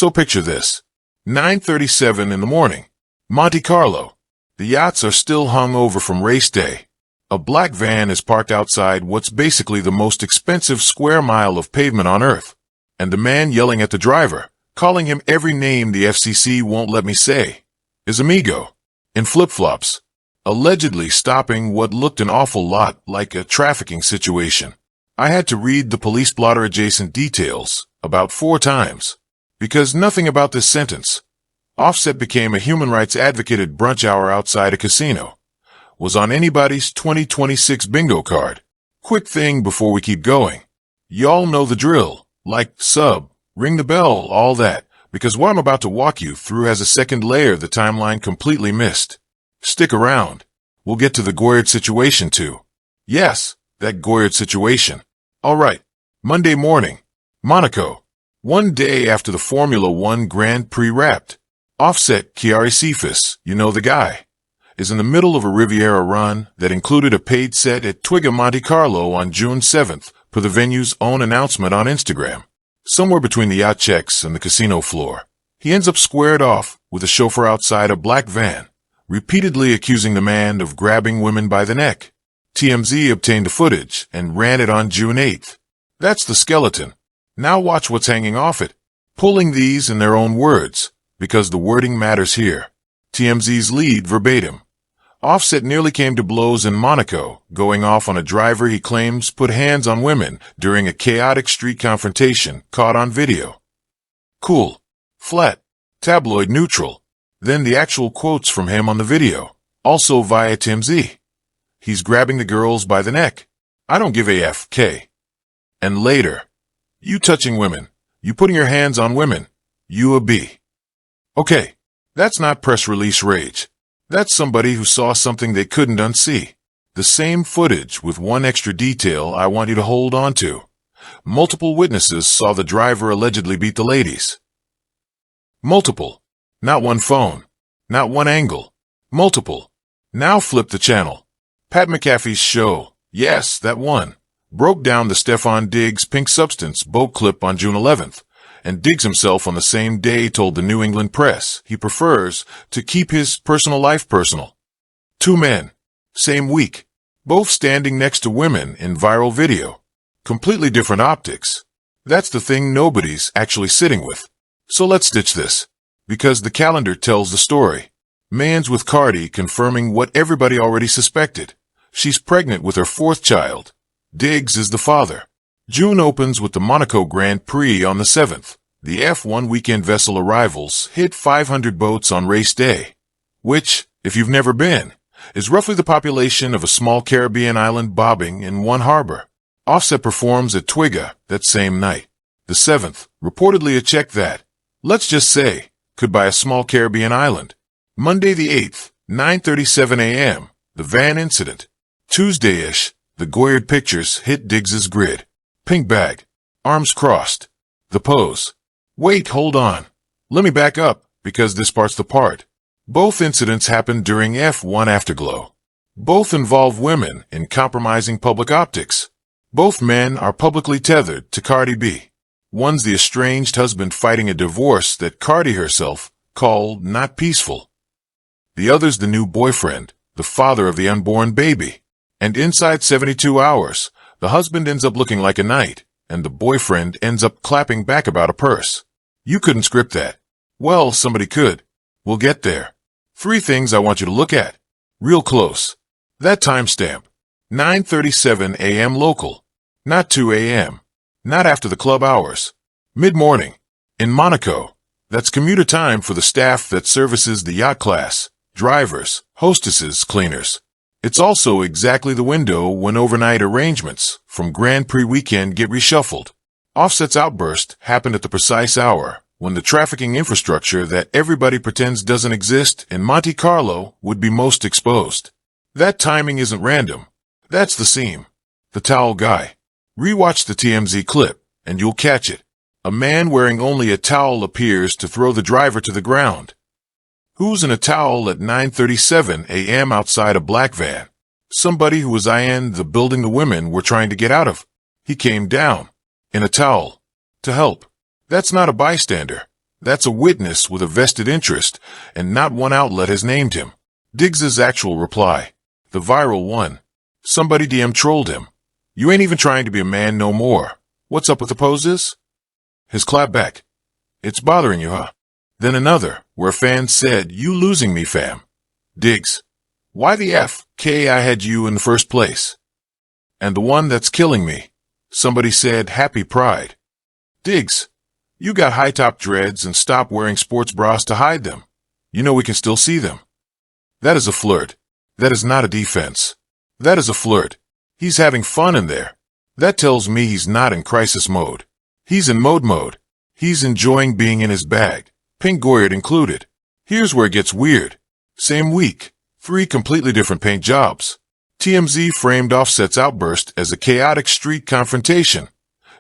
So picture this. 9:37 in the morning. Monte Carlo. The yachts are still hung over from race day. A black van is parked outside what's basically the most expensive square mile of pavement on earth. And the man yelling at the driver, calling him every name the FCC won't let me say, is Amigo, in flip-flops, allegedly stopping what looked an awful lot like a trafficking situation. I had to read the police blotter adjacent details about 4 times, because nothing about this sentence, Offset became a human rights advocate at brunch hour outside a casino, was on anybody's 2026 bingo card. Quick thing before we keep going. Y'all know the drill, like, sub, ring the bell, all that, because what I'm about to walk you through has a second layer the timeline completely missed. Stick around. We'll get to the Goyard situation too. Yes, that Goyard situation. All right. Monday morning. Monaco. One day after the Formula One Grand Prix wrapped. Offset, Chiari Cephas, you know the guy, is in the middle of a Riviera run that included a paid set at Twigga Monte Carlo on June 7th per the venue's own announcement on Instagram. Somewhere between the yacht checks and the casino floor, he ends up squared off with a chauffeur outside a black van, repeatedly accusing the man of grabbing women by the neck. TMZ obtained the footage and ran it on June 8th. That's the skeleton. Now watch what's hanging off it. Pulling these in their own words, because the wording matters here. TMZ's lead verbatim. Offset nearly came to blows in Monaco, going off on a driver he claims put hands on women during a chaotic street confrontation caught on video. Cool. Flat. Tabloid neutral. Then the actual quotes from him on the video, also via TMZ. He's grabbing the girls by the neck. I don't give a F, K. And later, you touching women, you putting your hands on women, you a B. Okay, that's not press release rage. That's somebody who saw something they couldn't unsee. The same footage with one extra detail I want you to hold on to. Multiple witnesses saw the driver allegedly beat the ladies. Multiple. Not one phone. Not one angle. Multiple. Now flip the channel. Pat McAfee's show, yes, that one, broke down the Stefon Diggs pink substance boat clip on June 11th, and Diggs himself on the same day told the New England press he prefers to keep his personal life personal. 2 men. Same week. Both standing next to women in viral video. Completely different optics. That's the thing nobody's actually sitting with. So let's stitch this. Because the calendar tells the story. Man's with Cardi confirming what everybody already suspected. She's pregnant with her 4th child. Diggs is the father. June opens with the Monaco Grand Prix on the 7th. The F1 weekend vessel arrivals hit 500 boats on race day, which, if you've never been, is roughly the population of a small Caribbean island bobbing in one harbor. Offset performs at Twigga that same night. The 7th, reportedly a check that, let's just say, could buy a small Caribbean island. Monday the 8th, 9:37 a.m., the van incident. Tuesday-ish, the Goyard pictures hit Diggs's grid. Pink bag. Arms crossed. The pose. Wait, hold on. Let me back up, because this part's the part. Both incidents happened during F1 Afterglow. Both involve women in compromising public optics. Both men are publicly tethered to Cardi B. One's the estranged husband fighting a divorce that Cardi herself called not peaceful. The other's the new boyfriend, the father of the unborn baby. And inside 72 hours, the husband ends up looking like a knight, and the boyfriend ends up clapping back about a purse. You couldn't script that. Well, somebody could. We'll get there. 3 things I want you to look at. Real close. That timestamp. 9:37 a.m. local. Not 2 a.m. Not after the club hours. Mid-morning. In Monaco. That's commuter time for the staff that services the yacht class. Drivers, hostesses, cleaners. It's also exactly the window when overnight arrangements from Grand Prix weekend get reshuffled. Offset's outburst happened at the precise hour when the trafficking infrastructure that everybody pretends doesn't exist in Monte Carlo would be most exposed. That timing isn't random. That's the seam. The towel guy. Rewatch the TMZ clip, and you'll catch it. A man wearing only a towel appears to throw the driver to the ground. Who's in a towel at 9:37 a.m. outside a black van? Somebody who was in the building the women were trying to get out of. He came down, in a towel, to help. That's not a bystander. That's a witness with a vested interest, and not one outlet has named him. Diggs's actual reply. The viral one. Somebody DM trolled him. You ain't even trying to be a man no more. What's up with the poses? His clapback. It's bothering you, huh? Then another, where fans said, you losing me, fam. Diggs. Why the F.K. I had you in the first place? And the one that's killing me. Somebody said, happy pride. Diggs. You got high-top dreads and stop wearing sports bras to hide them. You know we can still see them. That is a flirt. That is not a defense. That is a flirt. He's having fun in there. That tells me he's not in crisis mode. He's in mode. He's enjoying being in his bag, Pink Goyard included. Here's where it gets weird. Same week, 3 completely different paint jobs. TMZ framed Offset's outburst as a chaotic street confrontation.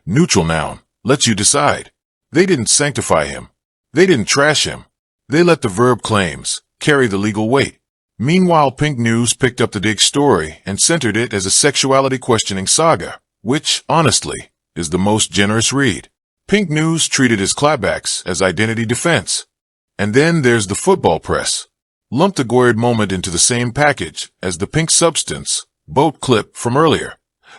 Neutral noun, lets you decide. They didn't sanctify him. They didn't trash him. They let the verb claims carry the legal weight. Meanwhile, Pink News picked up the Diggs story and centered it as a sexuality-questioning saga, which, honestly, is the most generous read. Pink News treated his clapbacks as identity defense. And then there's the football press. Lumped the Goyard moment into the same package as the Pink Substance boat clip from earlier,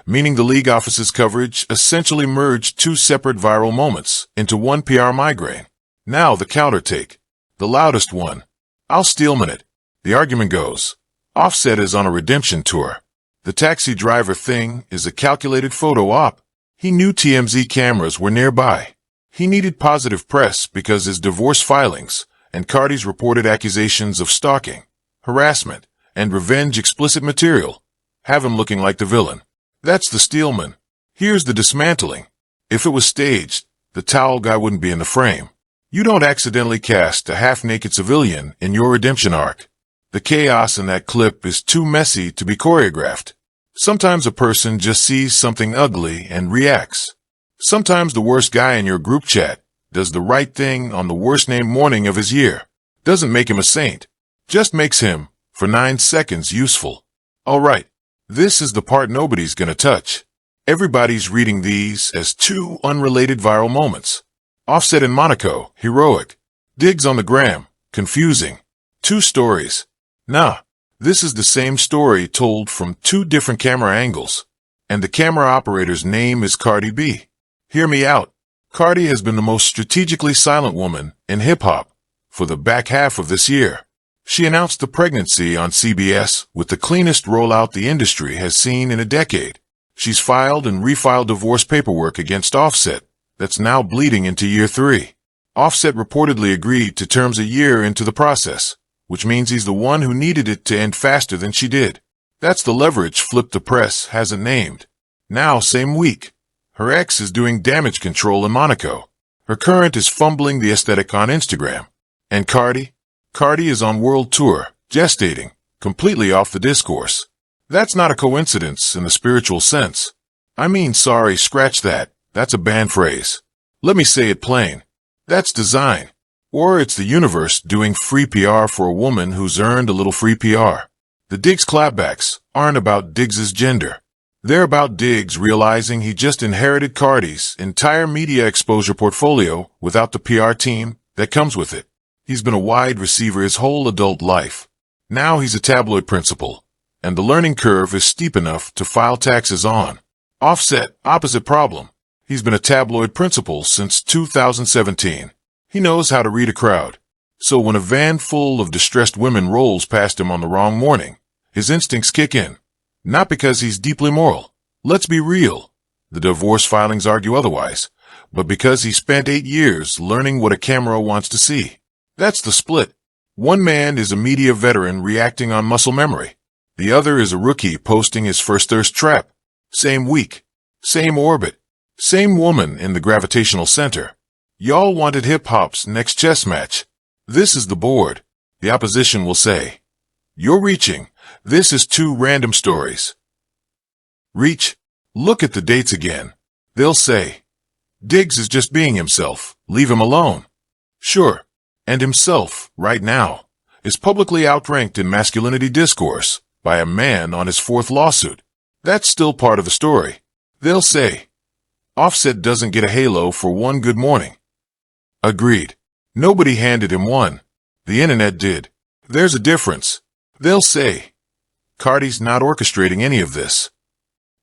meaning the league office's coverage essentially merged 2 separate viral moments into one PR migraine. Now the counter take. The loudest one. I'll Steelman it. The argument goes, Offset is on a redemption tour. The taxi driver thing is a calculated photo op. He knew TMZ cameras were nearby. He needed positive press because his divorce filings and Cardi's reported accusations of stalking, harassment, and revenge explicit material have him looking like the villain. That's the Steelman. Here's the dismantling. If it was staged, the towel guy wouldn't be in the frame. You don't accidentally cast a half-naked civilian in your redemption arc. The chaos in that clip is too messy to be choreographed. Sometimes a person just sees something ugly and reacts. Sometimes the worst guy in your group chat does the right thing on the worst-named morning of his year. Doesn't make him a saint. Just makes him, for 9 seconds, useful. All right, this is the part nobody's gonna touch. Everybody's reading these as 2 unrelated viral moments. Offset in Monaco, heroic. Diggs on the gram, confusing. 2 stories. Nah, this is the same story told from 2 different camera angles. And the camera operator's name is Cardi B. Hear me out. Cardi has been the most strategically silent woman in hip-hop for the back half of this year. She announced the pregnancy on CBS with the cleanest rollout the industry has seen in a decade. She's filed and refiled divorce paperwork against Offset that's now bleeding into year 3. Offset reportedly agreed to terms a year into the process, which means he's the one who needed it to end faster than she did. That's the leverage Flip the Press hasn't named. Now, same week, her ex is doing damage control in Monaco. Her current is fumbling the aesthetic on Instagram. And Cardi is on world tour, gestating, completely off the discourse. That's not a coincidence in the spiritual sense. I mean, sorry, scratch that. That's a banned phrase. Let me say it plain. That's design. Or it's the universe doing free PR for a woman who's earned a little free PR. The Diggs clapbacks aren't about Diggs's gender. They're about Diggs realizing he just inherited Cardi's entire media exposure portfolio without the PR team that comes with it. He's been a wide receiver his whole adult life. Now he's a tabloid principal, and the learning curve is steep enough to file taxes on. Offset, opposite problem. He's been a tabloid principal since 2017. He knows how to read a crowd. So when a van full of distressed women rolls past him on the wrong morning, his instincts kick in. Not because he's deeply moral. Let's be real. The divorce filings argue otherwise. But because he spent 8 years learning what a camera wants to see. That's the split. One man is a media veteran reacting on muscle memory. The other is a rookie posting his first thirst trap. Same week. Same orbit. Same woman in the gravitational center. Y'all wanted hip-hop's next chess match. This is the board. The opposition will say, you're reaching. This is 2 random stories. Reach. Look at the dates again. They'll say, Diggs is just being himself. Leave him alone. Sure. And himself, right now, is publicly outranked in masculinity discourse by a man on his 4th lawsuit. That's still part of the story. They'll say, Offset doesn't get a halo for one good morning. Agreed. Nobody handed him one. The internet did. There's a difference. They'll say, Cardi's not orchestrating any of this.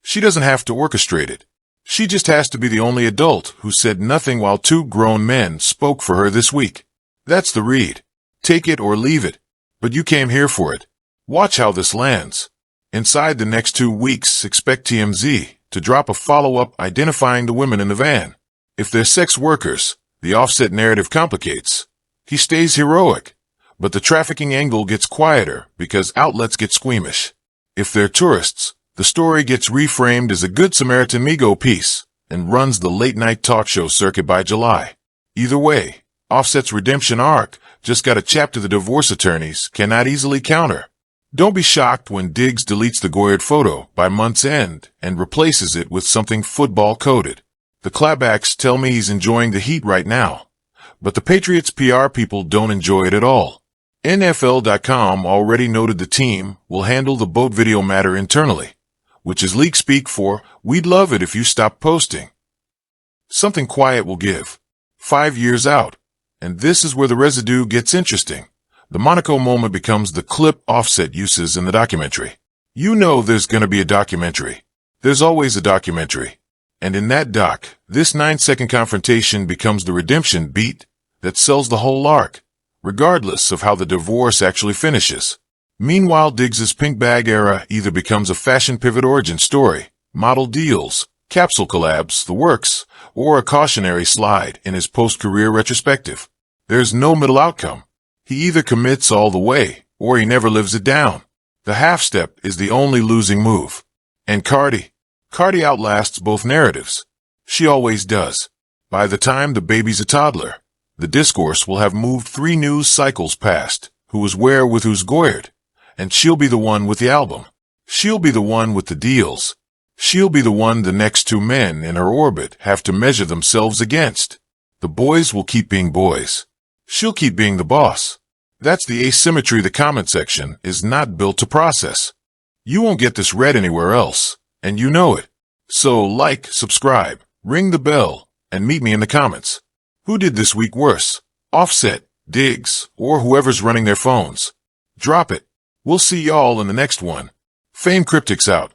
She doesn't have to orchestrate it. She just has to be the only adult who said nothing while two grown men spoke for her this week. That's the read. Take it or leave it. But you came here for it. Watch how this lands. Inside the next 2 weeks, expect TMZ to drop a follow-up identifying the women in the van. If they're sex workers, the Offset narrative complicates. He stays heroic, but the trafficking angle gets quieter because outlets get squeamish. If they're tourists, the story gets reframed as a Good Samaritan Migo piece and runs the late-night talk show circuit by July. Either way, Offset's redemption arc just got a chapter the divorce attorneys cannot easily counter. Don't be shocked when Diggs deletes the Goyard photo by month's end and replaces it with something football-coded. The clapbacks tell me he's enjoying the heat right now, but the Patriots PR people don't enjoy it at all. NFL.com already noted the team will handle the boat video matter internally, which is league speak for, we'd love it if you stop posting. Something quiet will give. 5 years out. And this is where the residue gets interesting. The Monaco moment becomes the clip Offset uses in the documentary. You know there's gonna be a documentary. There's always a documentary. And in that doc, this 9-second confrontation becomes the redemption beat that sells the whole arc, regardless of how the divorce actually finishes. Meanwhile, Diggs's pink bag era either becomes a fashion pivot origin story, model deals, capsule collabs, the works, or a cautionary slide in his post-career retrospective. There's no middle outcome. He either commits all the way, or he never lives it down. The half-step is the only losing move. And Cardi outlasts both narratives. She always does. By the time the baby's a toddler, the discourse will have moved 3 news cycles past who was where with who's Goyard, and she'll be the one with the album. She'll be the one with the deals. She'll be the one the next 2 men in her orbit have to measure themselves against. The boys will keep being boys. She'll keep being the boss. That's the asymmetry the comment section is not built to process. You won't get this read anywhere else, and you know it. So like, subscribe, ring the bell, and meet me in the comments. Who did this week worse? Offset, Diggs, or whoever's running their phones? Drop it. We'll see y'all in the next one. Fame Cryptix out.